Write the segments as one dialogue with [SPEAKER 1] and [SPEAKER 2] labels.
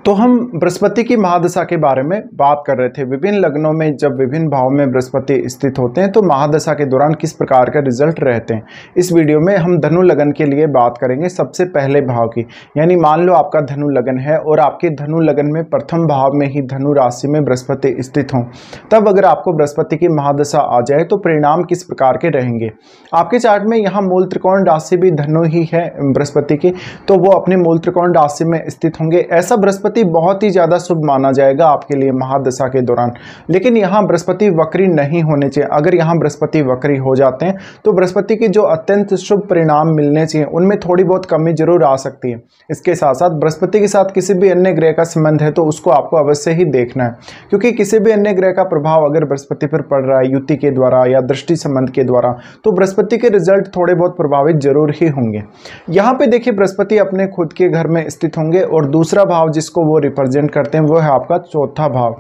[SPEAKER 1] तो हम बृहस्पति की महादशा के बारे में बात कर रहे थे। विभिन्न लग्नों में जब विभिन्न भाव में बृहस्पति स्थित होते हैं तो महादशा के दौरान किस प्रकार का रिजल्ट रहते हैं। इस वीडियो में हम धनु लगन के लिए बात करेंगे सबसे पहले भाव की। यानी मान लो आपका धनु लगन है और आपके धनु लगन में प्रथम भाव में ही धनु राशि में बृहस्पति स्थित हों, तब अगर आपको बृहस्पति की महादशा आ जाए तो परिणाम किस प्रकार के रहेंगे। आपके चार्ट में यहाँ मूल त्रिकोण राशि भी धनु ही है बृहस्पति की, तो वो अपने मूल त्रिकोण राशि में स्थित होंगे। ऐसा बृहस्पति बहुत ही ज्यादा शुभ माना जाएगा आपके लिए महादशा के दौरान। लेकिन यहाँ बृहस्पति वक्री नहीं होने चाहिए। अगर यहाँ बृहस्पति वक्री हो जाते हैं तो बृहस्पति के जो अत्यंत शुभ परिणाम मिलने चाहिए उनमें थोड़ी बहुत कमी जरूर आ सकती है। इसके साथ साथ बृहस्पति के साथ किसी भी अन्य ग्रह का संबंध है तो उसको आपको अवश्य ही देखना है, क्योंकि किसी भी अन्य ग्रह का प्रभाव अगर बृहस्पति पर पड़ रहा है युति के द्वारा या दृष्टि संबंध के द्वारा, तो बृहस्पति के रिजल्ट थोड़े बहुत प्रभावित जरूर ही होंगे। यहाँ पे देखिए बृहस्पति अपने खुद के घर में स्थित होंगे और दूसरा भाव जिसको वो रिप्रेजेंट करते हैं वो है आपका चौथा भाव,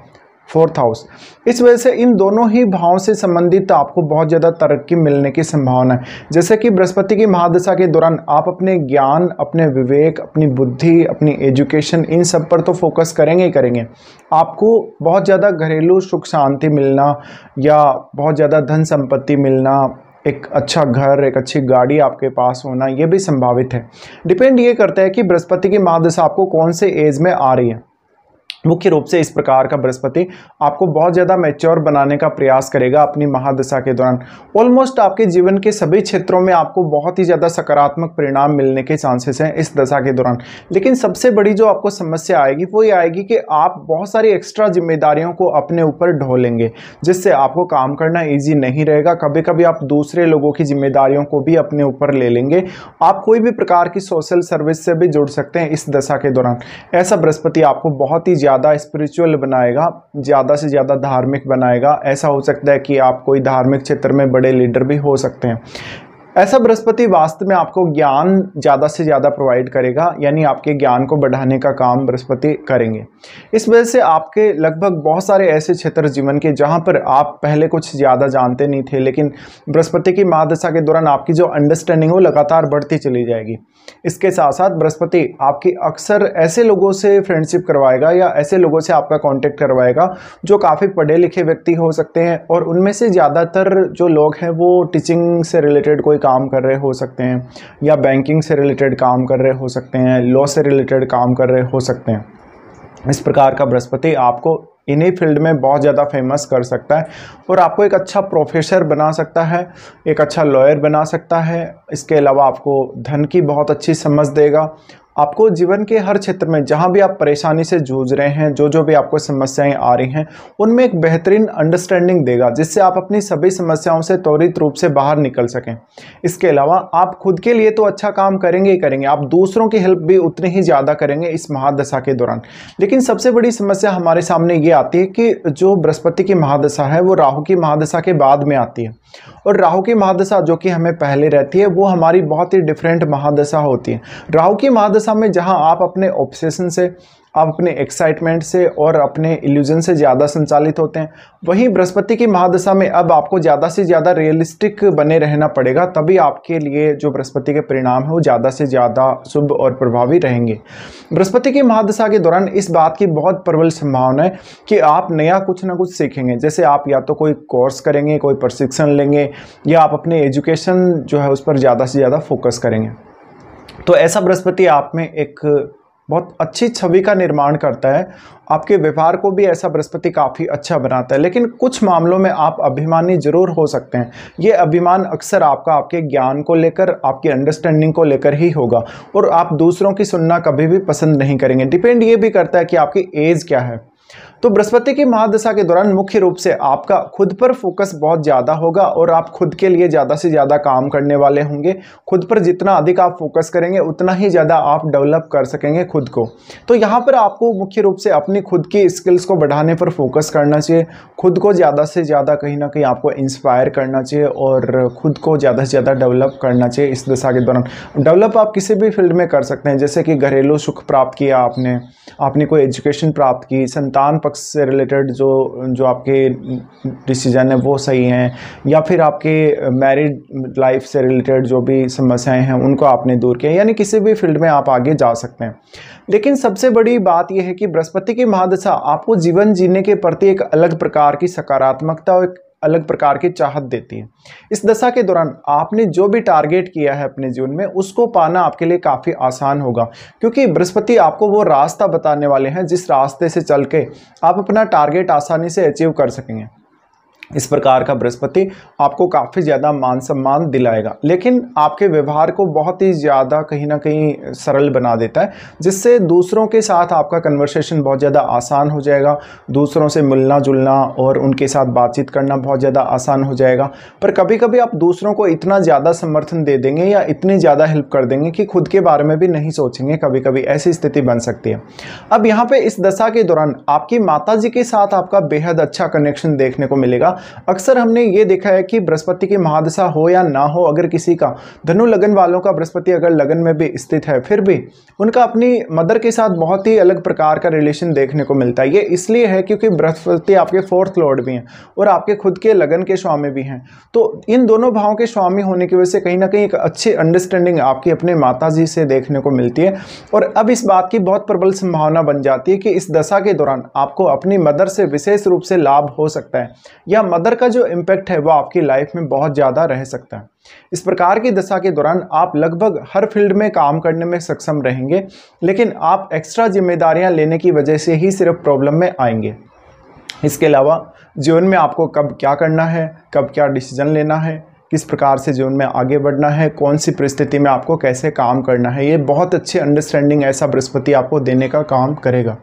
[SPEAKER 1] फोर्थ हाउस। इस वजह से इन दोनों ही भावों से संबंधित आपको बहुत ज़्यादा तरक्की मिलने की संभावना है। जैसे कि बृहस्पति की महादशा के दौरान आप अपने ज्ञान, अपने विवेक, अपनी बुद्धि, अपनी एजुकेशन, इन सब पर तो फोकस करेंगे ही करेंगे। आपको बहुत ज़्यादा घरेलू सुख शांति मिलना या बहुत ज़्यादा धन संपत्ति मिलना, एक अच्छा घर, एक अच्छी गाड़ी आपके पास होना, ये भी संभावित है। डिपेंड ये करता है कि बृहस्पति की महादशा आपको कौन से एज में आ रही है। मुख्य रूप से इस प्रकार का बृहस्पति आपको बहुत ज़्यादा मैच्योर बनाने का प्रयास करेगा अपनी महादशा के दौरान। ऑलमोस्ट आपके जीवन के सभी क्षेत्रों में आपको बहुत ही ज़्यादा सकारात्मक परिणाम मिलने के चांसेस हैं इस दशा के दौरान। लेकिन सबसे बड़ी जो आपको समस्या आएगी वो ये आएगी कि आप बहुत सारी एक्स्ट्रा जिम्मेदारियों को अपने ऊपर ढोलेंगे, जिससे आपको काम करना ईजी नहीं रहेगा। कभी कभी आप दूसरे लोगों की जिम्मेदारियों को भी अपने ऊपर ले लेंगे। आप कोई भी प्रकार की सोशल सर्विस से भी जुड़ सकते हैं इस दशा के दौरान। ऐसा बृहस्पति आपको बहुत ही ज़्यादा स्पिरिचुअल बनाएगा, ज़्यादा से ज़्यादा धार्मिक बनाएगा। ऐसा हो सकता है कि आप कोई धार्मिक क्षेत्र में बड़े लीडर भी हो सकते हैं। ऐसा बृहस्पति वास्तव में आपको ज्ञान ज़्यादा से ज़्यादा प्रोवाइड करेगा, यानी आपके ज्ञान को बढ़ाने का काम बृहस्पति करेंगे। इस वजह से आपके लगभग बहुत सारे ऐसे क्षेत्र जीवन के जहाँ पर आप पहले कुछ ज़्यादा जानते नहीं थे, लेकिन बृहस्पति की महादशा के दौरान आपकी जो अंडरस्टैंडिंग वो लगातार बढ़ती चली जाएगी। इसके साथ साथ बृहस्पति आपकी अक्सर ऐसे लोगों से फ्रेंडशिप करवाएगा या ऐसे लोगों से आपका कांटेक्ट करवाएगा जो काफ़ी पढ़े लिखे व्यक्ति हो सकते हैं, और उनमें से ज़्यादातर जो लोग हैं वो टीचिंग से रिलेटेड कोई काम कर रहे हो सकते हैं या बैंकिंग से रिलेटेड काम कर रहे हो सकते हैं, लॉ से रिलेटेड काम कर रहे हो सकते हैं। इस प्रकार का बृहस्पति आपको इन्हीं फील्ड में बहुत ज़्यादा फेमस कर सकता है और आपको एक अच्छा प्रोफेसर बना सकता है, एक अच्छा लॉयर बना सकता है। इसके अलावा आपको धन की बहुत अच्छी समझ देगा। आपको जीवन के हर क्षेत्र में जहाँ भी आप परेशानी से जूझ रहे हैं, जो भी आपको समस्याएं आ रही हैं, उनमें एक बेहतरीन अंडरस्टैंडिंग देगा, जिससे आप अपनी सभी समस्याओं से त्वरित रूप से बाहर निकल सकें। इसके अलावा आप खुद के लिए तो अच्छा काम करेंगे ही करेंगे, आप दूसरों की हेल्प भी उतनी ही ज़्यादा करेंगे इस महादशा के दौरान। लेकिन सबसे बड़ी समस्या हमारे सामने ये आती है कि जो बृहस्पति की महादशा है वो राहु की महादशा के बाद में आती है, और राहु की महादशा जो कि हमें पहले रहती है वो हमारी बहुत ही डिफरेंट महादशा होती है। राहु की महादशा में जहां आप अपने ऑब्सेशन से, आप अपने एक्साइटमेंट से और अपने इल्यूजन से ज़्यादा संचालित होते हैं, वहीं बृहस्पति की महादशा में अब आपको ज़्यादा से ज़्यादा रियलिस्टिक बने रहना पड़ेगा, तभी आपके लिए जो बृहस्पति के परिणाम है वो ज़्यादा से ज़्यादा शुभ और प्रभावी रहेंगे। बृहस्पति की महादशा के दौरान इस बात की बहुत प्रबल संभावना है कि आप नया कुछ ना कुछ सीखेंगे। जैसे आप या तो कोई कोर्स करेंगे, कोई प्रशिक्षण लेंगे, या आप अपने एजुकेशन जो है उस पर ज़्यादा से ज़्यादा फोकस करेंगे। तो ऐसा बृहस्पति आप में एक बहुत अच्छी छवि का निर्माण करता है। आपके व्यवहार को भी ऐसा बृहस्पति काफ़ी अच्छा बनाता है। लेकिन कुछ मामलों में आप अभिमानी जरूर हो सकते हैं। ये अभिमान अक्सर आपका आपके ज्ञान को लेकर, आपकी अंडरस्टैंडिंग को लेकर ही होगा, और आप दूसरों की सुनना कभी भी पसंद नहीं करेंगे। डिपेंड ये भी करता है कि आपकी एज क्या है। तो बृहस्पति की महादशा के दौरान मुख्य रूप से आपका खुद पर फोकस बहुत ज़्यादा होगा और आप खुद के लिए ज़्यादा से ज़्यादा काम करने वाले होंगे। खुद पर जितना अधिक आप फोकस करेंगे उतना ही ज़्यादा आप डेवलप कर सकेंगे खुद को। तो यहाँ पर आपको मुख्य रूप से अपनी खुद की स्किल्स को बढ़ाने पर फोकस करना चाहिए। खुद को ज़्यादा से ज़्यादा कहीं ना कहीं आपको इंस्पायर करना चाहिए और खुद को ज़्यादा से ज़्यादा डेवलप करना चाहिए इस दशा के दौरान। डेवलप आप किसी भी फील्ड में कर सकते हैं, जैसे कि घरेलू सुख प्राप्त किया आपने कोई एजुकेशन प्राप्त की, संतान पक्ष से रिलेटेड जो आपके डिसीजन है वो सही हैं, या फिर आपके मैरिड लाइफ से रिलेटेड जो भी समस्याएं हैं उनको आपने दूर किया, यानी किसी भी फील्ड में आप आगे जा सकते हैं। लेकिन सबसे बड़ी बात यह है कि बृहस्पति की महादशा आपको जीवन जीने के प्रति एक अलग प्रकार की सकारात्मकता और एक अलग प्रकार की चाहत देती है। इस दशा के दौरान आपने जो भी टारगेट किया है अपने जीवन में उसको पाना आपके लिए काफ़ी आसान होगा, क्योंकि बृहस्पति आपको वो रास्ता बताने वाले हैं जिस रास्ते से चल के आप अपना टारगेट आसानी से अचीव कर सकेंगे। इस प्रकार का बृहस्पति आपको काफ़ी ज़्यादा मान सम्मान दिलाएगा, लेकिन आपके व्यवहार को बहुत ही ज़्यादा कहीं ना कहीं सरल बना देता है, जिससे दूसरों के साथ आपका कन्वर्सेशन बहुत ज़्यादा आसान हो जाएगा, दूसरों से मिलना जुलना और उनके साथ बातचीत करना बहुत ज़्यादा आसान हो जाएगा। पर कभी कभी आप दूसरों को इतना ज़्यादा समर्थन दे देंगे या इतनी ज़्यादा हेल्प कर देंगे कि खुद के बारे में भी नहीं सोचेंगे, कभी कभी ऐसी स्थिति बन सकती है। अब यहाँ पे इस दशा के दौरान आपकी माता जी के साथ आपका बेहद अच्छा कनेक्शन देखने को मिलेगा। अक्सर हमने ये देखा है कि बृहस्पति की महादशा हो या ना हो, अगर किसी का धनु लगन वालों का बृहस्पति अगर लगन में भी स्थित है, फिर भी उनका अपनी मदर के साथ बहुत ही अलग प्रकार का रिलेशन देखने को मिलता है। ये इसलिए है क्योंकि बृहस्पति आपके 4th लॉर्ड भी हैं और आपके खुद के लगन के स्वामी भी हैं। तो इन दोनों भावों के स्वामी होने की वजह से कहीं ना कहीं एक अच्छी अंडरस्टैंडिंग आपकी अपने माता जी से देखने को मिलती है। और अब इस बात की बहुत प्रबल संभावना बन जाती है कि इस दशा के दौरान आपको अपनी मदर से विशेष रूप से लाभ हो सकता है, या मदर का जो इम्पैक्ट है वो आपकी लाइफ में बहुत ज़्यादा रह सकता है। इस प्रकार की दशा के दौरान आप लगभग हर फील्ड में काम करने में सक्षम रहेंगे, लेकिन आप एक्स्ट्रा जिम्मेदारियां लेने की वजह से ही सिर्फ प्रॉब्लम में आएंगे। इसके अलावा जीवन में आपको कब क्या करना है, कब क्या डिसीजन लेना है, किस प्रकार से जीवन में आगे बढ़ना है, कौन सी परिस्थिति में आपको कैसे काम करना है, ये बहुत अच्छी अंडरस्टैंडिंग ऐसा बृहस्पति आपको देने का काम करेगा।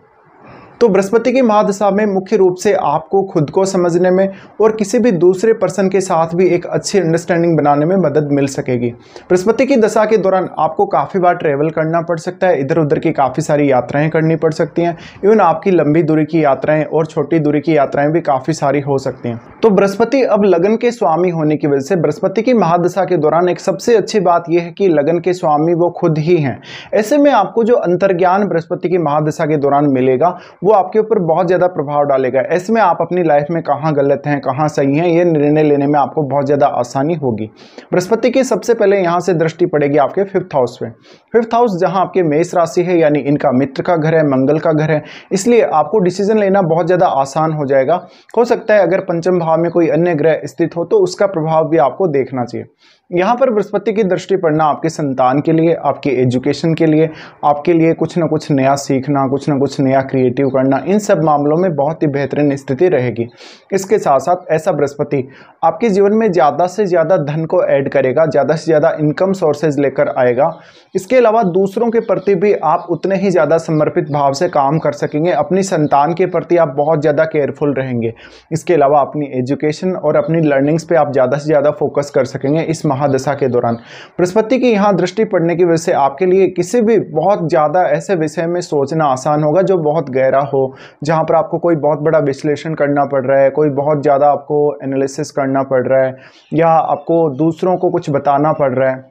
[SPEAKER 1] तो बृहस्पति की महादशा में मुख्य रूप से आपको खुद को समझने में और किसी भी दूसरे पर्सन के साथ भी एक अच्छी अंडरस्टैंडिंग बनाने में मदद मिल सकेगी। बृहस्पति की दशा के दौरान आपको काफ़ी बार ट्रैवल करना पड़ सकता है, इधर उधर की काफ़ी सारी यात्राएं करनी पड़ सकती हैं। इवन आपकी लंबी दूरी की यात्राएं और छोटी दूरी की यात्राएं भी काफ़ी सारी हो सकती हैं। तो बृहस्पति अब लगन के स्वामी होने की वजह से बृहस्पति की महादशा के दौरान एक सबसे अच्छी बात यह है कि लगन के स्वामी वो खुद ही हैं। ऐसे में आपको जो अंतर्ज्ञान बृहस्पति की महादशा के दौरान मिलेगा वो आपके ऊपर बहुत ज़्यादा प्रभाव डालेगा। ऐसे में आप अपनी लाइफ में कहाँ गलत हैं, कहाँ सही हैं, ये निर्णय लेने में आपको बहुत ज़्यादा आसानी होगी। बृहस्पति की सबसे पहले यहाँ से दृष्टि पड़ेगी आपके 5th हाउस में। 5th हाउस जहाँ आपके मेष राशि है, यानी इनका मित्र का घर है, मंगल का घर है, इसलिए आपको डिसीजन लेना बहुत ज़्यादा आसान हो जाएगा। हो सकता है अगर पंचम भाव में कोई अन्य ग्रह स्थित हो तो उसका प्रभाव भी आपको देखना चाहिए। यहाँ पर बृहस्पति की दृष्टि पड़ना आपके संतान के लिए, आपके एजुकेशन के लिए, आपके लिए कुछ ना कुछ नया सीखना, कुछ ना कुछ नया क्रिएटिव करना, इन सब मामलों में बहुत ही बेहतरीन स्थिति रहेगी। इसके साथ साथ ऐसा बृहस्पति आपके जीवन में ज़्यादा से ज़्यादा धन को ऐड करेगा, ज़्यादा से ज़्यादा इनकम सोर्सेज लेकर आएगा। इसके अलावा दूसरों के प्रति भी आप उतने ही ज़्यादा समर्पित भाव से काम कर सकेंगे। अपनी संतान के प्रति आप बहुत ज़्यादा केयरफुल रहेंगे। इसके अलावा अपनी एजुकेशन और अपनी लर्निंग्स पे आप ज़्यादा से ज़्यादा फोकस कर सकेंगे इस महादशा के दौरान। बृहस्पति की यहाँ दृष्टि पड़ने की वजह से आपके लिए किसी भी बहुत ज़्यादा ऐसे विषय में सोचना आसान होगा जो बहुत गहरा हो, जहाँ पर आपको कोई बहुत बड़ा विश्लेषण करना पड़ रहा है, कोई बहुत ज़्यादा आपको एनालिसिस करना पड़ रहा है, या आपको दूसरों को कुछ बताना पड़ रहा है।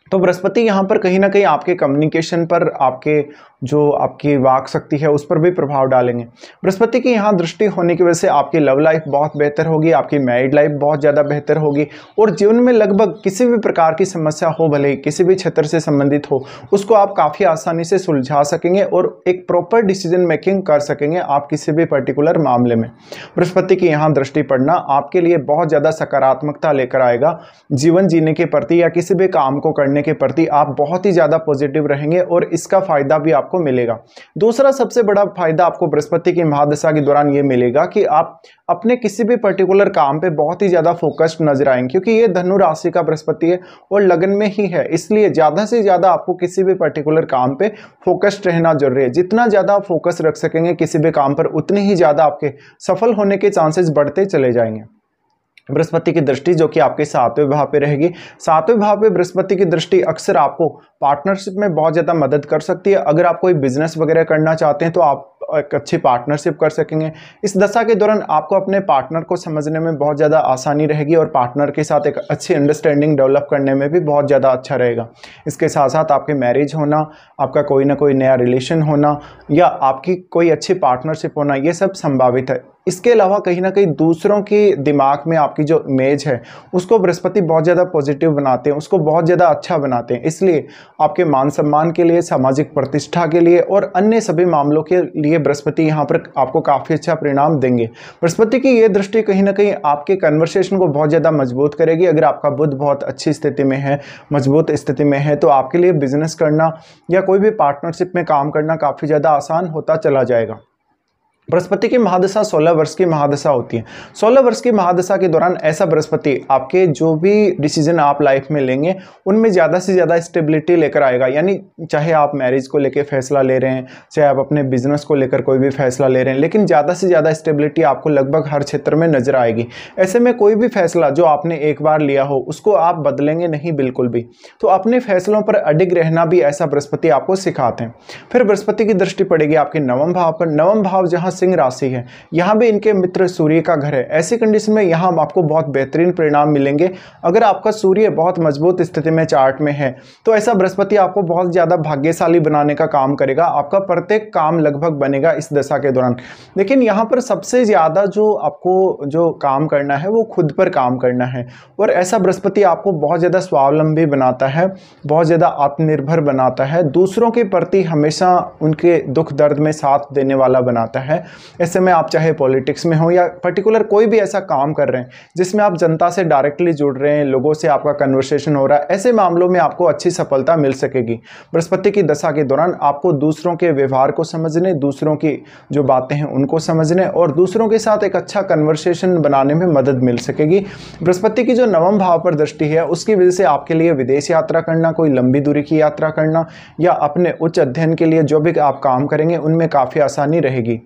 [SPEAKER 1] तो बृहस्पति यहाँ पर कहीं ना कहीं आपके कम्युनिकेशन पर, आपके जो आपकी वाक शक्ति है उस पर भी प्रभाव डालेंगे। बृहस्पति की यहाँ दृष्टि होने की वजह से आपकी लव लाइफ बहुत बेहतर होगी, आपकी मैरिड लाइफ बहुत ज़्यादा बेहतर होगी, और जीवन में लगभग किसी भी प्रकार की समस्या हो, भले किसी भी क्षेत्र से संबंधित हो, उसको आप काफ़ी आसानी से सुलझा सकेंगे और एक प्रॉपर डिसीजन मेकिंग कर सकेंगे आप किसी भी पर्टिकुलर मामले में। बृहस्पति की यहाँ दृष्टि पड़ना आपके लिए बहुत ज़्यादा सकारात्मकता लेकर आएगा। जीवन जीने के प्रति या किसी भी काम को करने के प्रति आप बहुत ही ज़्यादा पॉजिटिव रहेंगे और इसका फायदा भी आपको मिलेगा। दूसरा सबसे बड़ा फायदा आपको बृहस्पति की महादशा के दौरान ये मिलेगा कि आप अपने किसी भी पर्टिकुलर काम पे बहुत ही ज़्यादा फोकस्ड नजर आएंगे, क्योंकि ये धनु राशि का बृहस्पति है और लगन में ही है, इसलिए ज़्यादा से ज़्यादा आपको किसी भी पर्टिकुलर काम पे फोकस्ड रहना जरूरी है। जितना ज़्यादा आप फोकस रख सकेंगे किसी भी काम पर, उतनी ही ज़्यादा आपके सफल होने के चांसेस बढ़ते चले जाएंगे। बृहस्पति की दृष्टि जो कि आपके 7वें भाव पे रहेगी, 7वें भाव पे बृहस्पति की दृष्टि अक्सर आपको पार्टनरशिप में बहुत ज़्यादा मदद कर सकती है। अगर आप कोई बिजनेस वगैरह करना चाहते हैं तो आप एक अच्छी पार्टनरशिप कर सकेंगे। इस दशा के दौरान आपको अपने पार्टनर को समझने में बहुत ज़्यादा आसानी रहेगी और पार्टनर के साथ एक अच्छी अंडरस्टैंडिंग डेवलप करने में भी बहुत ज़्यादा अच्छा रहेगा। इसके साथ साथ आपके मैरिज होना, आपका कोई ना कोई नया रिलेशन होना या आपकी कोई अच्छी पार्टनरशिप होना, ये सब संभावित है। इसके अलावा कहीं ना कहीं दूसरों के दिमाग में आपकी जो इमेज है उसको बृहस्पति बहुत ज़्यादा पॉजिटिव बनाते हैं, उसको बहुत ज़्यादा अच्छा बनाते हैं। इसलिए आपके मान सम्मान के लिए, सामाजिक प्रतिष्ठा के लिए और अन्य सभी मामलों के लिए बृहस्पति यहाँ पर आपको काफ़ी अच्छा परिणाम देंगे। बृहस्पति की ये दृष्टि कहीं ना कहीं आपके कन्वर्सेशन को बहुत ज़्यादा मजबूत करेगी। अगर आपका बुध बहुत अच्छी स्थिति में है, मजबूत स्थिति में है, तो आपके लिए बिजनेस करना या कोई भी पार्टनरशिप में काम करना काफ़ी ज़्यादा आसान होता चला जाएगा। बृहस्पति की महादशा 16 वर्ष की महादशा होती है। 16 वर्ष की महादशा के दौरान ऐसा बृहस्पति आपके जो भी डिसीजन आप लाइफ में लेंगे उनमें ज़्यादा से ज़्यादा स्टेबिलिटी लेकर आएगा। यानी चाहे आप मैरिज को लेकर फैसला ले रहे हैं, चाहे आप अपने बिजनेस को लेकर कोई भी फैसला ले रहे हैं, लेकिन ज़्यादा से ज़्यादा स्टेबिलिटी आपको लगभग हर क्षेत्र में नजर आएगी। ऐसे में कोई भी फैसला जो आपने एक बार लिया हो उसको आप बदलेंगे नहीं बिल्कुल भी। तो अपने फैसलों पर अडिग रहना भी ऐसा बृहस्पति आपको सिखाते हैं। फिर बृहस्पति की दृष्टि पड़ेगी आपके नवम भाव पर। नवम भाव जहाँ सिंह राशि है, यहाँ भी इनके मित्र सूर्य का घर है। ऐसी कंडीशन में यहाँ आपको बहुत बेहतरीन परिणाम मिलेंगे। अगर आपका सूर्य बहुत मजबूत स्थिति में चार्ट में है तो ऐसा बृहस्पति आपको बहुत ज्यादा भाग्यशाली बनाने का काम करेगा। आपका प्रत्येक काम लगभग बनेगा इस दशा के दौरान। लेकिन यहाँ पर सबसे ज्यादा जो आपको जो काम करना है वो खुद पर काम करना है। और ऐसा बृहस्पति आपको बहुत ज्यादा स्वावलंबी बनाता है, बहुत ज्यादा आत्मनिर्भर बनाता है, दूसरों के प्रति हमेशा उनके दुख दर्द में साथ देने वाला बनाता है। ऐसे में आप चाहे पॉलिटिक्स में हो या पर्टिकुलर कोई भी ऐसा काम कर रहे हैं जिसमें आप जनता से डायरेक्टली जुड़ रहे हैं, लोगों से आपका कन्वर्सेशन हो रहा है, ऐसे मामलों में आपको अच्छी सफलता मिल सकेगी। बृहस्पति की दशा के दौरान आपको दूसरों के व्यवहार को समझने, दूसरों की जो बातें हैं उनको समझने और दूसरों के साथ एक अच्छा कन्वर्सेशन बनाने में मदद मिल सकेगी। बृहस्पति की जो नवम भाव पर दृष्टि है उसकी वजह से आपके लिए विदेश यात्रा करना, कोई लंबी दूरी की यात्रा करना या अपने उच्च अध्ययन के लिए जो भी आप काम करेंगे उनमें काफ़ी आसानी रहेगी।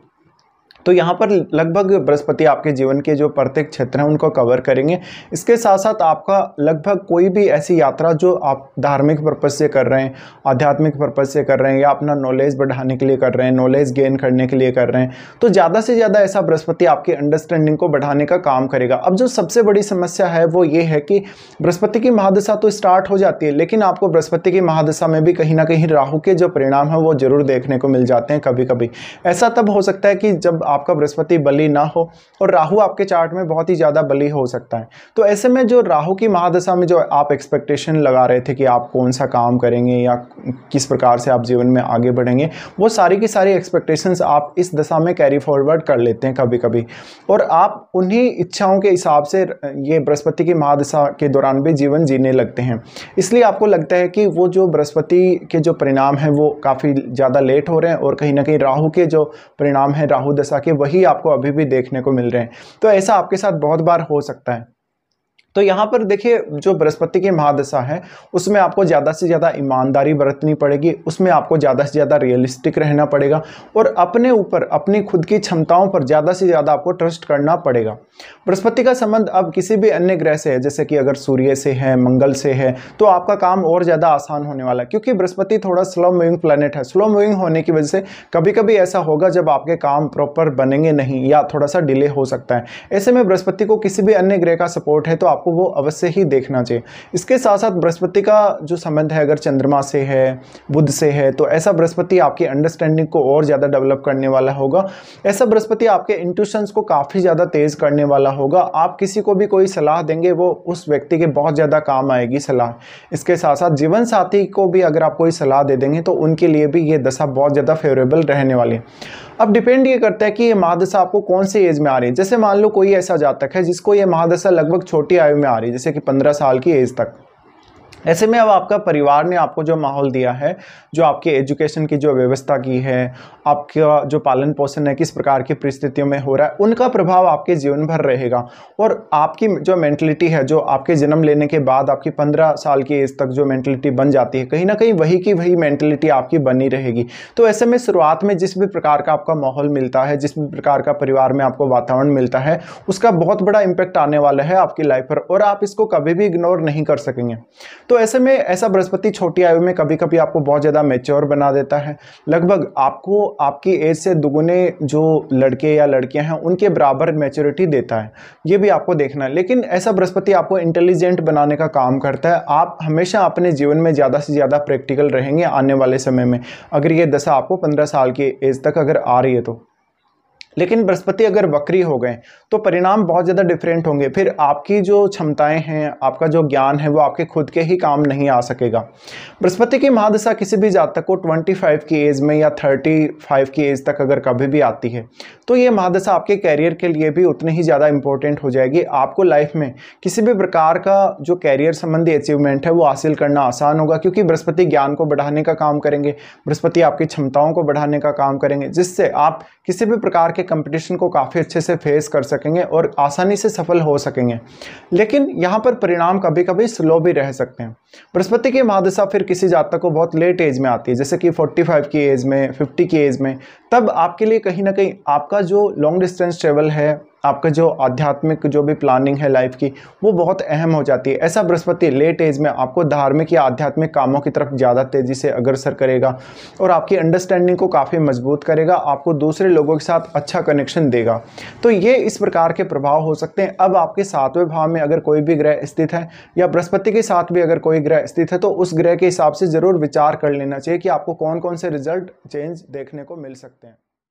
[SPEAKER 1] तो यहाँ पर लगभग बृहस्पति आपके जीवन के जो प्रत्येक क्षेत्र हैं उनको कवर करेंगे। इसके साथ साथ आपका लगभग कोई भी ऐसी यात्रा जो आप धार्मिक पर्पज से कर रहे हैं, आध्यात्मिक पर्पज से कर रहे हैं या अपना नॉलेज बढ़ाने के लिए कर रहे हैं, नॉलेज गेन करने के लिए कर रहे हैं, तो ज़्यादा से ज़्यादा ऐसा बृहस्पति आपकी अंडरस्टैंडिंग को बढ़ाने का काम करेगा। अब जो सबसे बड़ी समस्या है वो ये है कि बृहस्पति की महादशा तो स्टार्ट हो जाती है, लेकिन आपको बृहस्पति की महादशा में भी कहीं ना कहीं राहु के जो परिणाम है वो जरूर देखने को मिल जाते हैं। कभी कभी ऐसा तब हो सकता है कि जब आपका बृहस्पति बली ना हो और राहु आपके चार्ट में बहुत ही ज्यादा बली हो सकता है। तो ऐसे में जो राहु की महादशा में जो आप एक्सपेक्टेशन लगा रहे थे कि आप कौन सा काम करेंगे या किस प्रकार से आप जीवन में आगे बढ़ेंगे, वो सारी की सारी एक्सपेक्टेशंस आप इस दशा में कैरी फॉरवर्ड कर लेते हैं कभी कभी, और आप उन्हीं इच्छाओं के हिसाब से ये बृहस्पति की महादशा के दौरान भी जीवन जीने लगते हैं। इसलिए आपको लगता है कि वो जो बृहस्पति के जो परिणाम हैं वो काफ़ी ज़्यादा लेट हो रहे हैं और कहीं ना कहीं राहु के जो परिणाम हैं राहु दशा के वही आपको अभी भी देखने को मिल रहे हैं। तो ऐसा आपके साथ बहुत बार हो सकता है। तो यहाँ पर देखिए जो बृहस्पति की महादशा है उसमें आपको ज़्यादा से ज़्यादा ईमानदारी बरतनी पड़ेगी, उसमें आपको ज़्यादा से ज़्यादा रियलिस्टिक रहना पड़ेगा और अपने ऊपर, अपनी खुद की क्षमताओं पर ज़्यादा से ज़्यादा आपको ट्रस्ट करना पड़ेगा। बृहस्पति का संबंध अब किसी भी अन्य ग्रह से है, जैसे कि अगर सूर्य से है, मंगल से है, तो आपका काम और ज़्यादा आसान होने वाला है, क्योंकि बृहस्पति थोड़ा स्लो मूविंग प्लैनेट है। स्लो मूविंग होने की वजह से कभी कभी ऐसा होगा जब आपके काम प्रॉपर बनेंगे नहीं या थोड़ा सा डिले हो सकता है। ऐसे में बृहस्पति को किसी भी अन्य ग्रह का सपोर्ट है तो आपको वो अवश्य ही देखना चाहिए। इसके साथ साथ बृहस्पति का जो संबंध है अगर चंद्रमा से है, बुध से है, तो ऐसा बृहस्पति आपकी अंडरस्टैंडिंग को और ज़्यादा डेवलप करने वाला होगा। ऐसा बृहस्पति आपके इंट्यूशंस को काफ़ी ज़्यादा तेज़ करने वाला होगा। आप किसी को भी कोई सलाह देंगे वो उस व्यक्ति के बहुत ज़्यादा काम आएगी सलाह। इसके साथ साथ जीवन साथी को भी अगर आप कोई सलाह दे देंगे तो उनके लिए भी ये दशा बहुत ज़्यादा फेवरेबल रहने वाली है। अब डिपेंड ये करता है कि ये महादशा आपको कौन सी एज में आ रही है। जैसे मान लो कोई ऐसा जातक है जिसको ये महादशा लगभग छोटी आयु में आ रही है, जैसे कि 15 साल की एज तक। ऐसे में अब आपका परिवार ने आपको जो माहौल दिया है, जो आपके एजुकेशन की जो व्यवस्था की है, आपका जो पालन पोषण है किस प्रकार की परिस्थितियों में हो रहा है, उनका प्रभाव आपके जीवन भर रहेगा। और आपकी जो मेंटलिटी है, जो आपके जन्म लेने के बाद आपकी 15 साल की एज तक जो मेंटलिटी बन जाती है, कहीं ना कहीं वही की वही मेंटलिटी आपकी बनी रहेगी। तो ऐसे में शुरुआत में जिस भी प्रकार का आपका माहौल मिलता है, जिस भी प्रकार का परिवार में आपको वातावरण मिलता है, उसका बहुत बड़ा इम्पैक्ट आने वाला है आपकी लाइफ पर और आप इसको कभी भी इग्नोर नहीं कर सकेंगे। तो तो ऐसे में ऐसा बृहस्पति छोटी आयु में कभी कभी आपको बहुत ज़्यादा मैच्योर बना देता है। लगभग आपको आपकी एज से दुगुने जो लड़के या लड़कियां हैं उनके बराबर मैच्योरिटी देता है, ये भी आपको देखना है। लेकिन ऐसा बृहस्पति आपको इंटेलिजेंट बनाने का काम करता है। आप हमेशा अपने जीवन में ज़्यादा से ज़्यादा प्रैक्टिकल रहेंगे आने वाले समय में, अगर ये दशा आपको 15 साल की एज तक अगर आ रही है तो। लेकिन बृहस्पति अगर वक्री हो गए तो परिणाम बहुत ज़्यादा डिफरेंट होंगे। फिर आपकी जो क्षमताएं हैं, आपका जो ज्ञान है वो आपके खुद के ही काम नहीं आ सकेगा। बृहस्पति की महादशा किसी भी जातक को 25 की एज में या 35 की एज तक अगर कभी भी आती है तो ये महादशा आपके कैरियर के लिए भी उतनी ही ज़्यादा इंपॉर्टेंट हो जाएगी। आपको लाइफ में किसी भी प्रकार का जो कैरियर संबंधी अचीवमेंट है वो हासिल करना आसान होगा, क्योंकि बृहस्पति ज्ञान को बढ़ाने का काम करेंगे, बृहस्पति आपकी क्षमताओं को बढ़ाने का काम करेंगे, जिससे आप किसी भी प्रकार के कंपटीशन को काफ़ी अच्छे से फेस कर सकेंगे और आसानी से सफल हो सकेंगे। लेकिन यहाँ पर परिणाम कभी कभी स्लो भी रह सकते हैं। बृहस्पति की महादशा फिर किसी जातक को बहुत लेट एज में आती है, जैसे कि 45 की एज में, 50 की एज में, तब आपके लिए कहीं ना कहीं आपका जो लॉन्ग डिस्टेंस ट्रेवल है, आपका जो आध्यात्मिक जो भी प्लानिंग है लाइफ की, वो बहुत अहम हो जाती है। ऐसा बृहस्पति लेट एज में आपको धार्मिक या आध्यात्मिक कामों की तरफ ज़्यादा तेज़ी से अग्रसर करेगा और आपकी अंडरस्टैंडिंग को काफ़ी मजबूत करेगा, आपको दूसरे लोगों के साथ अच्छा कनेक्शन देगा। तो ये इस प्रकार के प्रभाव हो सकते हैं। अब आपके 7वें भाव में अगर कोई भी ग्रह स्थित है या बृहस्पति के साथ भी अगर कोई ग्रह स्थित है तो उस ग्रह के हिसाब से ज़रूर विचार कर लेना चाहिए कि आपको कौन कौन से रिजल्ट चेंज देखने को मिल सकते हैं।